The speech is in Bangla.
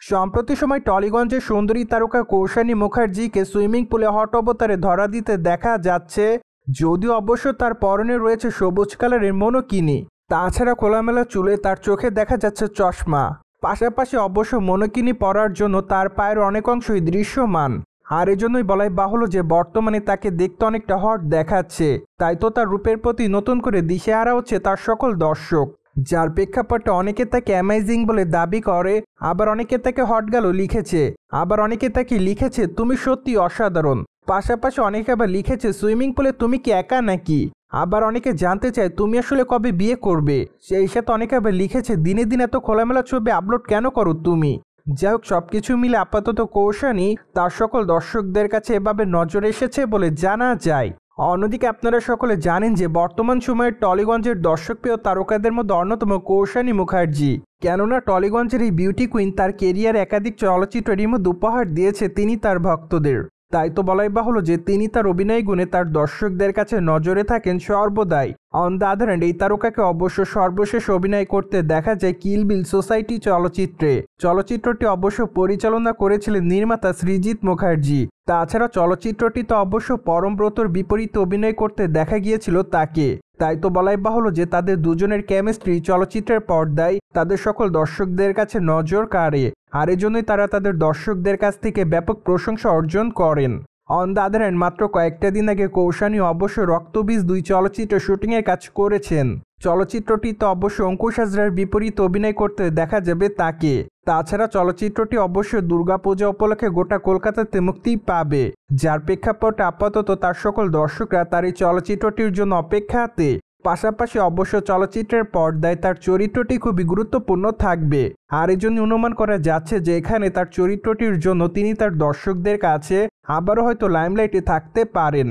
সম্প্রতি সময় টলিগঞ্জের সুন্দরী তারকা কৌশানী মুখার্জিকে সুইমিং পুলে হট অবতারে ধরা দিতে দেখা যাচ্ছে, যদিও অবশ্য তার পরনে রয়েছে সবুজ কালারের মনোকিনি। তাছাড়া খোলামেলা চুলে তার চোখে দেখা যাচ্ছে চশমা। পাশাপাশি অবশ্য মনোকিনি পরার জন্য তার পায়ের অনেক অংশই দৃশ্যমান। আর এজন্যই বলাই বাহুল্য যে বর্তমানে তাকে দেখতে অনেকটা হট দেখাচ্ছে। তাই তো তার রূপের প্রতি নতুন করে দিশেহারা হচ্ছে তার সকল দর্শক, যার প্রেক্ষাপটে অনেকে তাকে অ্যামেজিং বলে দাবি করে, আবার অনেকে তাকে হট গালও লিখেছে, আবার অনেকে তাকে লিখেছে তুমি সত্যি অসাধারণ। পাশাপাশি অনেকে আবার লিখেছে সুইমিং পুলে তুমি কি একা নাকি। আবার অনেকে জানতে চায় তুমি আসলে কবে বিয়ে করবে। সেই সাথে অনেকে আবার লিখেছে দিনে দিনে এত খোলামেলা ছবি আপলোড কেন করো তুমি। যাই হোক, সবকিছু মিলে আপাতত কৌশানী তার সকল দর্শকদের কাছে এভাবে নজর এসেছে বলে জানা যায়। অন্যদিকে আপনারা সকলে জানেন যে বর্তমান সময়ের টলিগঞ্জের দর্শকপ্রিয় তারকাদের মধ্যে অন্যতম কৌশানী মুখার্জি। কেননা টলিগঞ্জের এই বিউটি কুইন তার কেরিয়ার একাধিক চলচ্চিত্রের মধ্যে উপহার দিয়েছে তিনি তার ভক্তদের। তাই তো বলাই বাহুল্য যে তিনি তার অভিনয় গুণে তার দর্শকদের কাছে নজরে থাকেন সর্বদাই। অন দ্য আদার হ্যান্ড এই তারকাকে অবশ্য সর্বশেষ অভিনয় করতে দেখা যায় কিল বিল সোসাইটি চলচ্চিত্রে। চলচ্চিত্রটি অবশ্য পরিচালনা করেছিলেন নির্মাতা সৃজিত মুখার্জি। তাছাড়া চলচ্চিত্রটিতে অবশ্য পরমব্রতর বিপরীতে অভিনয় করতে দেখা গিয়েছিল তাকে। তাই তো বলাই বাহুল্য যে তাদের দুজনের কেমিস্ট্রি চলচ্চিত্রের পর্দায় তাদের সকল দর্শকদের কাছে নজর কাড়ে। আর এজন্যই তারা তাদের দর্শকদের কাছ থেকে ব্যাপক প্রশংসা অর্জন করেন। অন দ্য আদার হ্যান্ড মাত্র কয়েকটা দিন আগে কৌশানী অবশ্য রক্তবীজ 2 চলচ্চিত্রে শুটিংয়ের কাজ করেছেন। চলচ্চিত্রটিতে অবশ্য অঙ্কুশ হাজরার বিপরীতে অভিনয় করতে দেখা যাবে তাকে। তাছাড়া চলচ্চিত্রটি অবশ্য দুর্গাপূজা উপলক্ষে গোটা কলকাতাতে মুক্তি পাবে, যার প্রেক্ষাপটে আপাতত তার সকল দর্শকরা তার এই চলচ্চিত্রটির জন্য অপেক্ষাতে। পাশাপাশি অবশ্য চলচ্চিত্রের পর্দায় তার চরিত্রটি খুবই গুরুত্বপূর্ণ থাকবে। আর এজন্য অনুমান করা যাচ্ছে যে এখানে তার চরিত্রটির জন্য তিনি তার দর্শকদের কাছে আবারও হয়তো লাইমলাইটে থাকতে পারেন।